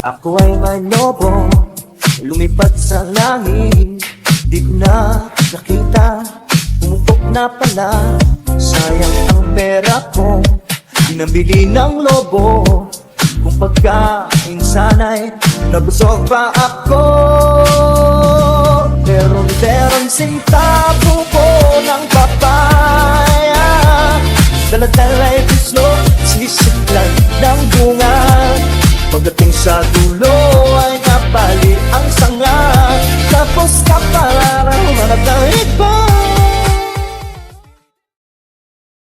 Ako ay manobo, lumipad sa langit. Di ko na nakita, pumutok na pala. Sayang ang pera ko, pinambili ng lobo. Kung pagkain sana'y nabusog pa ako. Meron sintabo ko ng papaya. Dala-dala'y bislo, sisiklan ng bunga. Pagdating sa